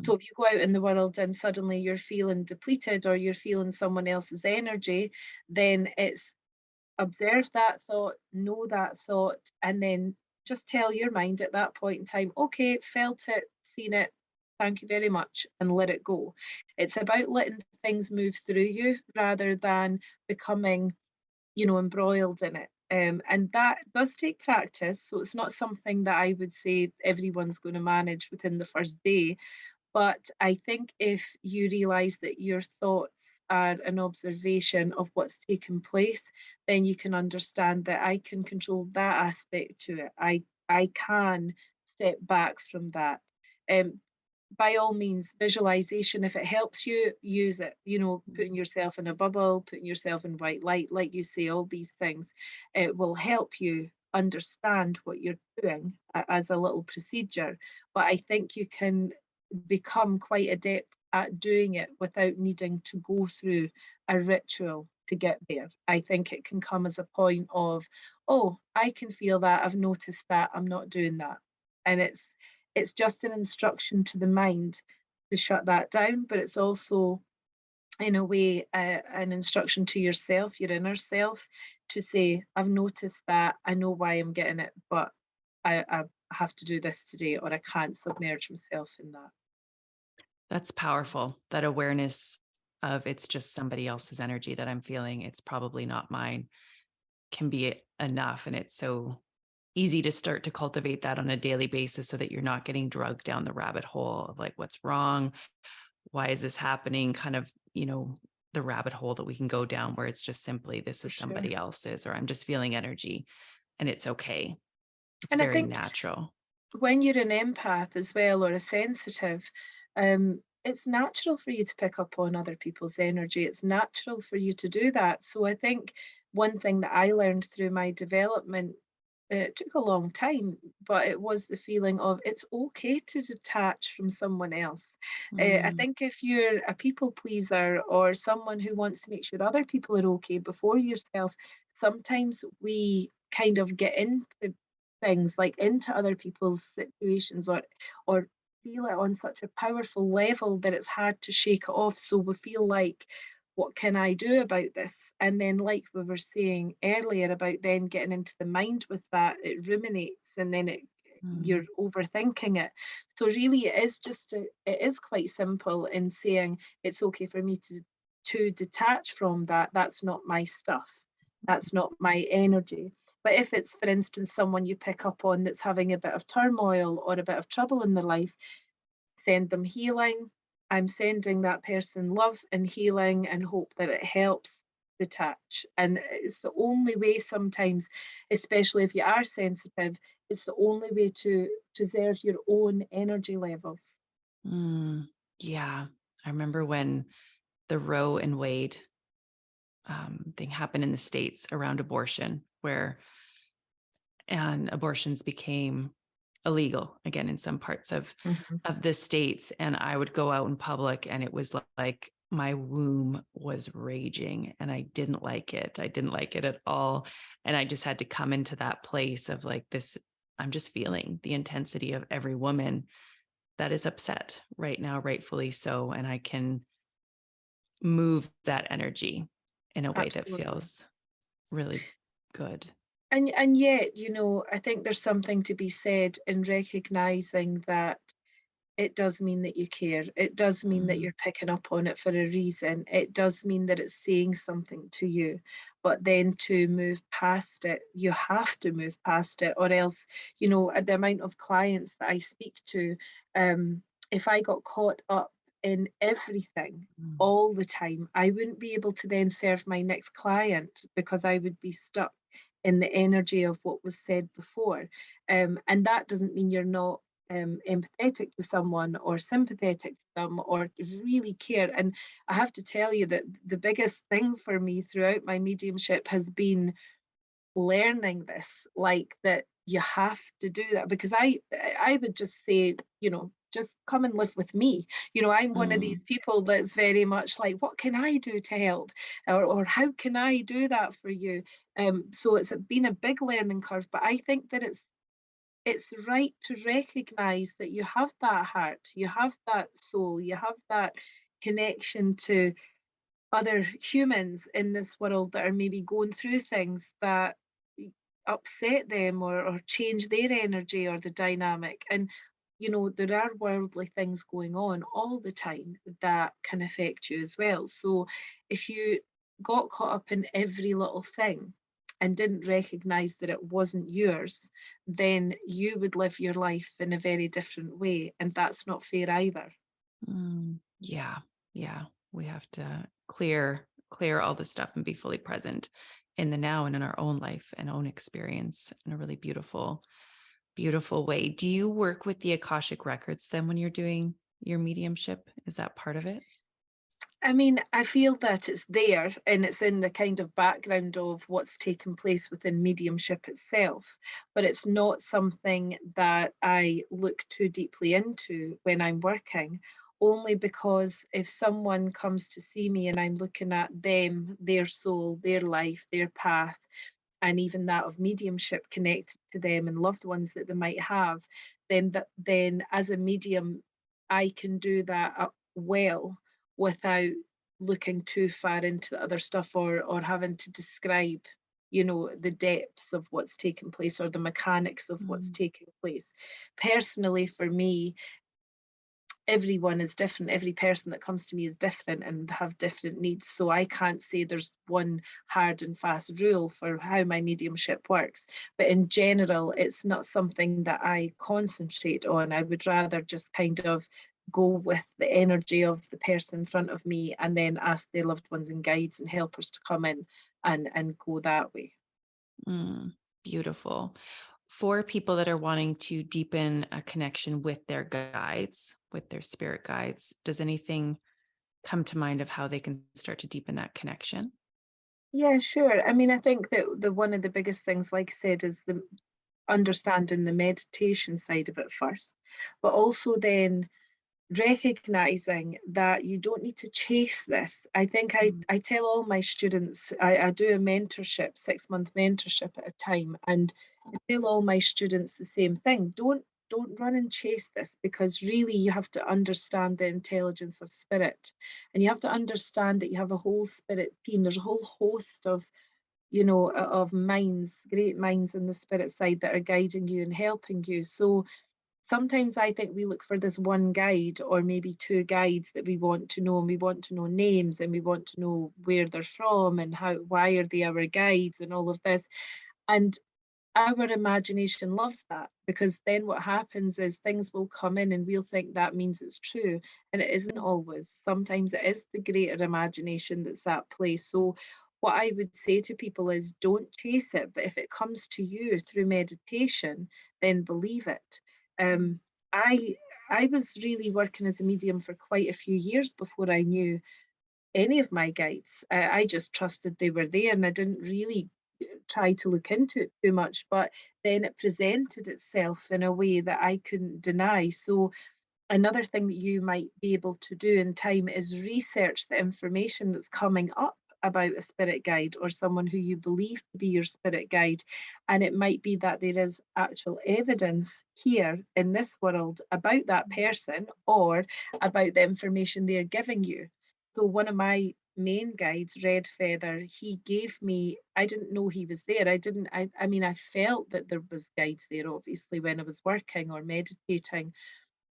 So Mm. if you go out in the world and suddenly you're feeling depleted or you're feeling someone else's energy, then it's observe that thought, know that thought, and then just tell your mind at that point in time, okay, felt it, seen it, thank you very much, and let it go. It's about letting things move through you rather than becoming, embroiled in it. And that does take practice. So it's not something that I would say everyone's going to manage within the first day. But I think if you realize that your thoughts are an observation of what's taken place, then you can understand that I can control that aspect to it. I can step back from that. Um, by all means, visualization, if it helps you, use it. Putting yourself in a bubble, putting yourself in white light, like you say, all these things, it will help you understand what you're doing as a little procedure. But I think you can become quite adept at doing it without needing to go through a ritual to get there. I think it can come as a point of, oh, I can feel that, I've noticed that, I'm not doing that. And it's just an instruction to the mind to shut that down, but it's also in a way an instruction to yourself, your inner self, to say, I've noticed that, I know why I'm getting it, but I have to do this today, or I can't submerge myself in that. That's powerful. That awareness of it's just somebody else's energy that I'm feeling. It's probably not mine can be enough. And it's so easy to start to cultivate that on a daily basis so that you're not getting drugged down the rabbit hole of like, what's wrong? Why is this happening? Kind of, the rabbit hole that we can go down where it's just simply, this For is sure. somebody else's, or I'm just feeling energy and it's okay. It's And I very think natural. when you're an empath as well, or a sensitive, it's natural for you to pick up on other people's energy. It's natural for you to do that. So I think one thing that I learned through my development, it took a long time, but it was the feeling of it's okay to detach from someone else. I Mm, think if you're a people pleaser or someone who wants to make sure other people are okay before yourself, sometimes we kind of get into things like into other people's situations, or feel it on such a powerful level that it's hard to shake it off. So we feel like, what can I do about this? And then, like we were saying earlier about then getting into the mind with that, it ruminates and then you're mm, overthinking it. So really, it is quite simple in saying it's okay for me to detach from that. That's not my stuff. That's not my energy. But if it's, for instance, someone you pick up on that's having a bit of turmoil or a bit of trouble in their life, send them healing. I'm sending that person love and healing and hope that it helps detach. And it's the only way sometimes, especially if you are sensitive, it's the only way to preserve your own energy levels. mm. Yeah. I remember when the Roe and Wade thing happened in the States around abortion, where and abortions became illegal again in some parts Mhm. of the states. And I would go out in public and it was like my womb was raging and I didn't like it. I didn't like it at all. And I just had to come into that place of like this, I'm just feeling the intensity of every woman that is upset right now, rightfully so. And I can move that energy in a way that Absolutely. feels really good. And yet, I think there's something to be said in recognizing that it does mean that you care. It does mean that Mm, you're picking up on it for a reason. It does mean that it's saying something to you. But then to move past it, you have to move past it, or else, at the amount of clients that I speak to, if I got caught up in everything mm, all the time, I wouldn't be able to then serve my next client because I would be stuck in the energy of what was said before. And that doesn't mean you're not empathetic to someone or sympathetic to them or really care. And I have to tell you that the biggest thing for me throughout my mediumship has been learning this, like that you have to do that, because I would just say, just come and live with me. I'm one of these Mm, people that's very much like, what can I do to help? Or how can I do that for you? So it's been a big learning curve, but I think that it's right to recognize that you have that heart, you have that soul, you have that connection to other humans in this world that are maybe going through things that upset them, or change their energy or the dynamic. And there are worldly things going on all the time that can affect you as well. So if you got caught up in every little thing and didn't recognize that it wasn't yours, then you would live your life in a very different way, and that's not fair either. yeah, yeah. We have to clear all the stuff and be fully present in the now and in our own life and own experience in a really beautiful way. Do you work with the Akashic records then when you're doing your mediumship? Is that part of it? I mean, I feel that it's there and it's in the kind of background of what's taken place within mediumship itself, but it's not something that I look too deeply into when I'm working, only because if someone comes to see me and I'm looking at them, their soul, their life, their path, and even that of mediumship connected to them and loved ones that they might have, then as a medium, I can do that well without looking too far into the other stuff, or having to describe the depths of what's taking place or the mechanics of what's Mm, taking place. Personally, for me, everyone is different. Every person that comes to me is different and have different needs. So I can't say there's one hard and fast rule for how my mediumship works. But in general, it's not something that I concentrate on. I would rather just kind of go with the energy of the person in front of me, and then ask their loved ones and guides and helpers to come in and go that way. mm, beautiful. For people that are wanting to deepen a connection with their guides, with their spirit guides, does anything come to mind of how they can start to deepen that connection? Yeah, sure. I mean, I think that the one of the biggest things, like I said, is the understanding the meditation side of it first, but also then recognizing that you don't need to chase this. I think Mm, I tell all my students, I do a mentorship, 6-month mentorship at a time, and I tell all my students the same thing. Don't run and chase this, because really you have to understand the intelligence of spirit, and you have to understand that you have a whole spirit team. There's a whole host of of minds, great minds in the spirit side, that are guiding you and helping you. So sometimes I think we look for this one guide, or maybe two guides that we want to know, and we want to know names, and we want to know where they're from and why are they our guides and all of this. And our imagination loves that, because then what happens is things will come in and we'll think that means it's true, and it isn't always. Sometimes it is the greater imagination that's at play. So what I would say to people is, don't chase it, but if it comes to you through meditation, then believe it. mm, Um, i i was really working as a medium for quite a few years before I knew any of my guides. I just trusted they were there, and I didn't really try to look into it too much. But then it presented itself in a way that I couldn't deny. So another thing that you might be able to do in time is research the information that's coming up about a spirit guide, or someone who you believe to be your spirit guide. And it might be that there is actual evidence here in this world about that person, or about the information they're giving you. So one of my main guides, Red Feather, he gave me, I didn't know he was there. I mean, I felt that there was guides there, obviously, when I was working or meditating,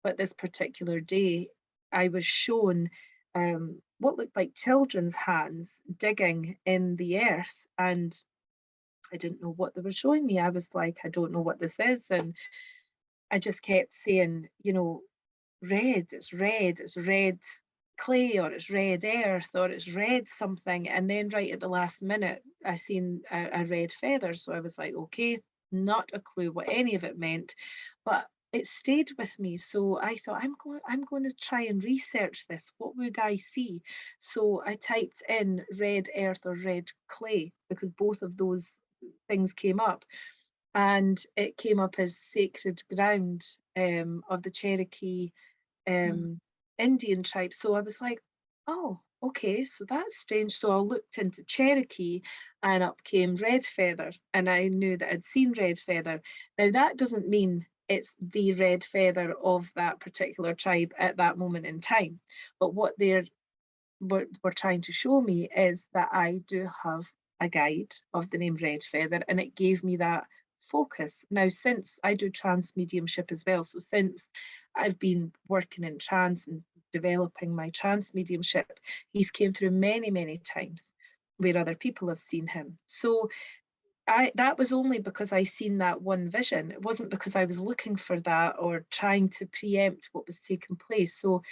but this particular day, I was shown what looked like children's hands digging in the earth. And I didn't know what they were showing me. I was like, I don't know what this is. And I just kept saying, it's red clay, or it's red earth, or it's red something. And then right at the last minute, I seen a red feather. So I was like, okay, not a clue what any of it meant, but it stayed with me. So I thought, I'm going to try and research this. What would I see? So I typed in red earth or red clay, because both of those things came up. and it came up as sacred ground of the Cherokee Mm. Indian tribe. So I was like, oh, okay, so that's strange. So I looked into Cherokee and up came red feather, and I knew that I'd seen red feather. Now, that doesn't mean it's the red feather of that particular tribe at that moment in time, but what were trying to show me is that I do have a guide of the name Red Feather, and it gave me that focus. Now, since I do trance mediumship as well, so since I've been working in trance and developing my trance mediumship, he's came through many, many times where other people have seen him. So I that was only because I seen that one vision. It wasn't because I was looking for that or trying to preempt what was taking place. So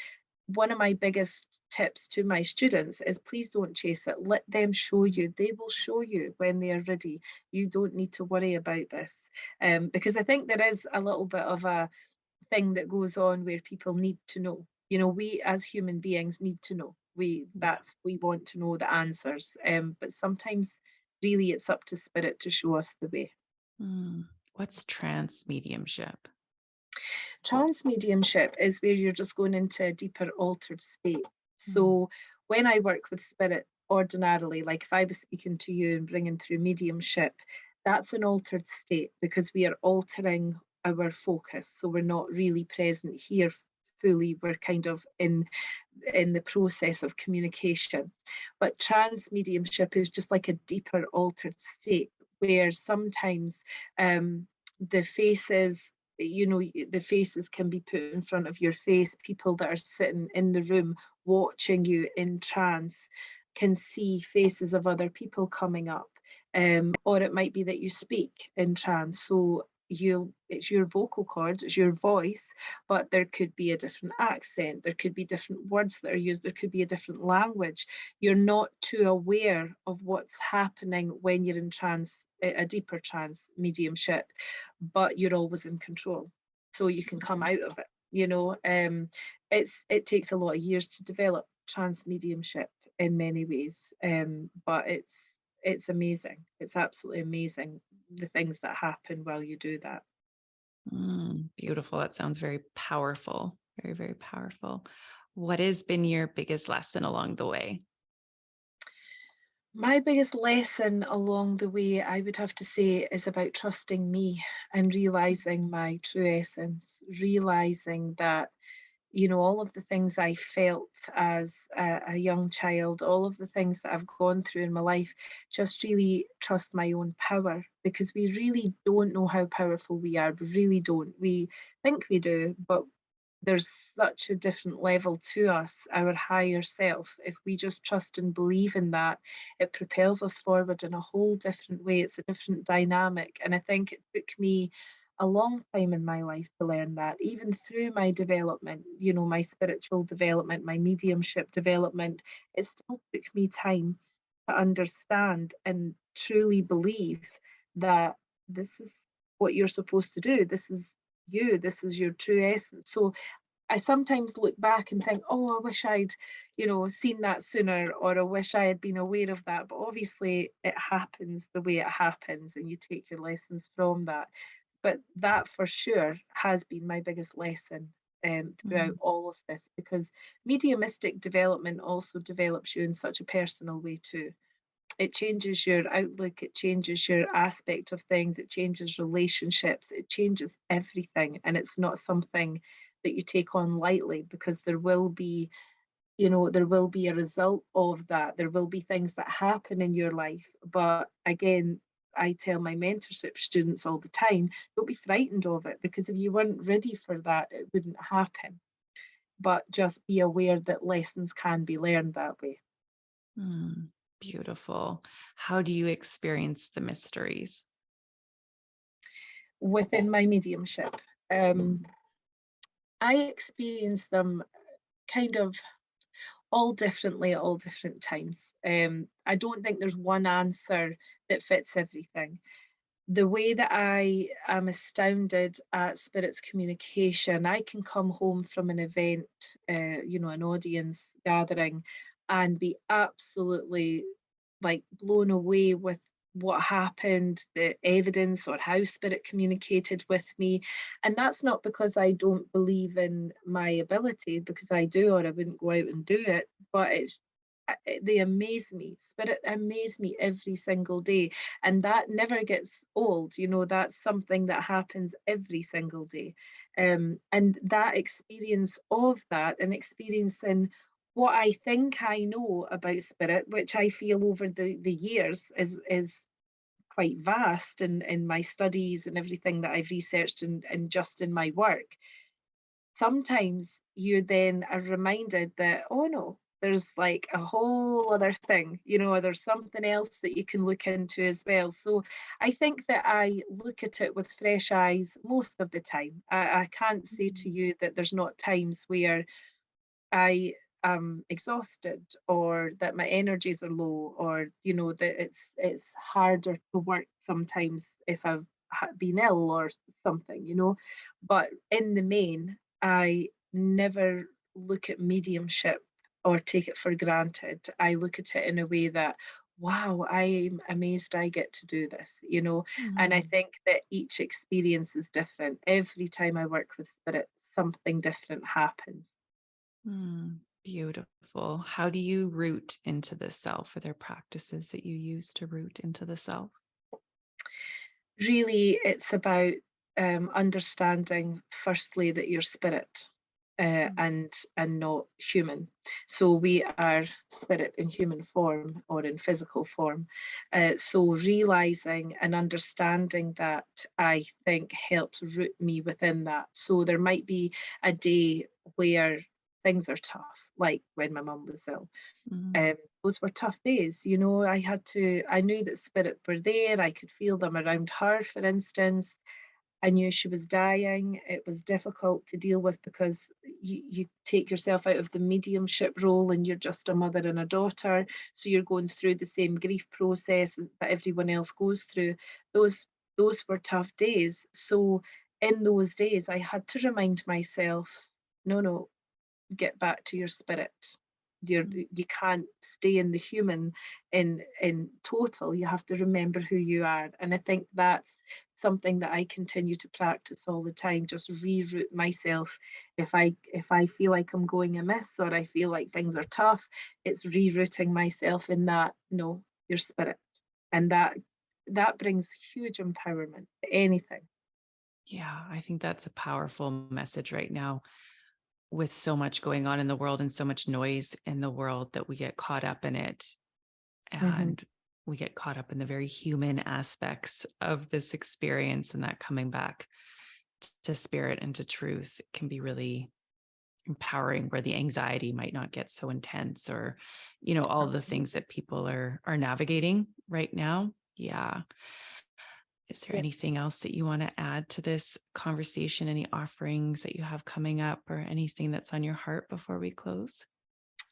one of my biggest tips to my students is please don't chase it. Let them show you. They will show you when they are ready. You don't need to worry about this. Because I think there is a little bit of a thing that goes on where people need to know. You know, we as human beings need to know. Yeah. We want to know the answers. But sometimes really it's up to spirit to show us the way. Mm. What's trance mediumship? Trance mediumship is where you're just going into a deeper altered state. Mm. So when I work with spirit ordinarily, like if I was speaking to you and bringing through mediumship, that's an altered state because we are altering our focus. So we're not really present here fully. We're kind of in the process of communication. But trance mediumship is just like a deeper altered state where sometimes the faces, you know, the faces can be put in front of your face. People that are sitting in the room watching you in trance can see faces of other people coming up. Or it might be that you speak in trance. So it's your vocal cords, it's your voice, but there could be a different accent, there could be different words that are used, there could be a different language. You're not too aware of what's happening when you're in trance, a deeper trance mediumship, but you're always in control. So you can come out of it. You know, it takes a lot of years to develop trance mediumship in many ways, but it's amazing. It's absolutely amazing the things that happen while you do that. Mm. Beautiful. That sounds very powerful. Very, very powerful. What has been your biggest lesson along the way? My biggest lesson along the way, I would have to say, is about trusting me and realizing my true essence, realizing that, you know, all of the things I felt as a young child, all of the things that I've gone through in my life, just really trust my own power because we really don't know how powerful we are. We really don't. We think we do, but there's such a different level to us, our higher self. If we just trust and believe in that, it propels us forward in a whole different way. It's a different dynamic. And I think it took me a long time in my life to learn that, even through my development, you know, my spiritual development, my mediumship development, it still took me time to understand and truly believe that this is what you're supposed to do. This is you, this is your true essence. So I sometimes look back and think, oh, I wish I'd, you know, seen that sooner, or I wish I had been aware of that. But obviously, it happens the way it happens, and you take your lessons from that. But that for sure has been my biggest lesson throughout Mm. all of this, because mediumistic development also develops you in such a personal way too. It changes your outlook, it changes your aspect of things, it changes relationships, it changes everything. And it's not something that you take on lightly because there will be, you know, there will be a result of that. There will be things that happen in your life. But again, I tell my mentorship students all the time, don't be frightened of it because if you weren't ready for that, it wouldn't happen. But just be aware that lessons can be learned that way Mm. Beautiful. How do you experience the mysteries? within my mediumship. Mm. Um, I experience them kind of all differently at all different times. I don't think there's one answer that fits everything. The way that I am astounded at Spirit's communication, I can come home from an event, you know, an audience gathering, and be absolutely like blown away with what happened, the evidence or how spirit communicated with me. And that's not because I don't believe in my ability, because I do, or I wouldn't go out and do it, but they amaze me. Spirit amaze me every single day. And that never gets old. That's something that happens every single day. And that experience of that, and experiencing what I think I know about spirit, which I feel over the years is quite vast in my studies and everything that I've researched, and just in my work. Sometimes you then are reminded that, oh no, there's like a whole other thing, there's something else that you can look into as well. So I think that I look at it with fresh eyes most of the time. I can't say to you that there's not times where I am exhausted, or that my energies are low, or that it's harder to work sometimes if I've been ill or something. But in the main, I never look at mediumship or take it for granted. I look at it in a way that, wow, I'm amazed I get to do this. And I Mm. think that each experience is different. Every time I work with spirit, something different happens. Beautiful. How do you root into the self? Are there practices that you use to root into the self? Really, it's about understanding firstly that you're spirit, Mm. and not human. So we are spirit in human form or in physical form. So realizing and understanding that, I think, helps root me within that. So there might be a day where things are tough, like when my mum was ill. Mm. um, those were tough days. I knew that spirit were there. I could feel them around her, for instance. I knew she was dying. It was difficult to deal with, because you take yourself out of the mediumship role and you're just a mother and a daughter. So you're going through the same grief process that everyone else goes through. Those were tough days. So in those days, I had to remind myself, no, no, get back to your spirit. Mm. You can't stay in the human in total. You have to remember who you are. And I think that's something that I continue to practice all the time. Just reroute myself. If I feel like I'm going amiss, or I feel like things are tough, it's rerouting myself in that, no, your spirit. And that brings huge empowerment to anything. Yeah, I think that's a powerful message right now, with so much going on in the world and so much noise in the world, that we get caught up in it, Hmm. and we get caught up in the very human aspects of this experience, and that coming back to spirit and to truth can be really empowering, where the anxiety might not get so intense, or all the Absolutely. things that people are navigating right now. Yeah. Is there Yeah. anything else that you want to add to this conversation? Any offerings that you have coming up, or anything that's on your heart before we close?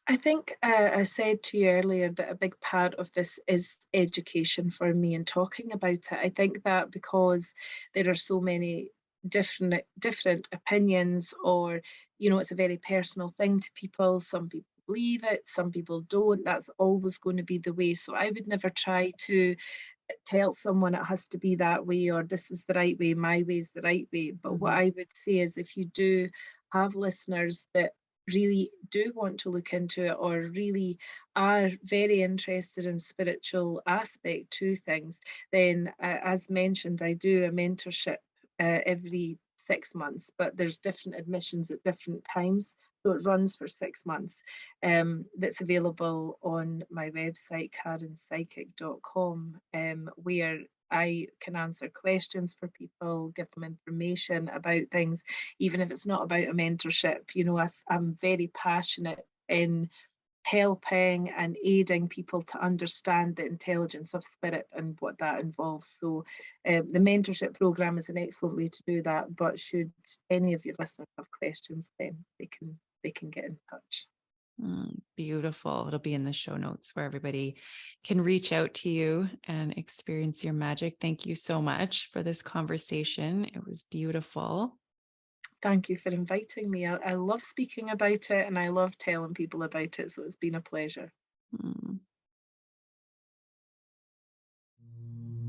I think I said to you earlier that a big part of this is education for me and talking about it. I think that because there are so many different opinions, or it's a very personal thing to people. Some people believe it, some people don't. That's always going to be the way. So I would never try to tell someone it has to be that way, or this is the right way, my way is the right way. But what Mhm. I would say is, if you do have listeners that really do want to look into it, or really are very interested in spiritual aspect to things, then as mentioned, I do a mentorship every 6 months, but there's different admissions at different times. So it runs for 6 months. That's available on my website, karenpsychic.com, where I can answer questions for people, give them information about things, even if it's not about a mentorship. I'm very passionate in helping and aiding people to understand the intelligence of spirit and what that involves. So, the mentorship program is an excellent way to do that. But should any of your listeners have questions, then they can get in touch. Beautiful. It'll be in the show notes where everybody can reach out to you and experience your magic. Thank you so much for this conversation. It was beautiful. Thank you for inviting me. I love speaking about it, and I love telling people about it. So it's been a pleasure. Mm.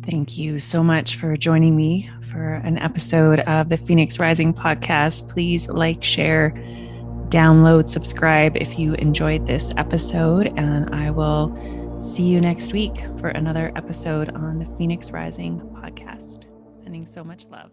Thank you so much for joining me for an episode of the Phoenix Rising podcast. Please like, share, download, subscribe if you enjoyed this episode, and I will see you next week for another episode on the Phoenix Rising podcast. Sending so much love.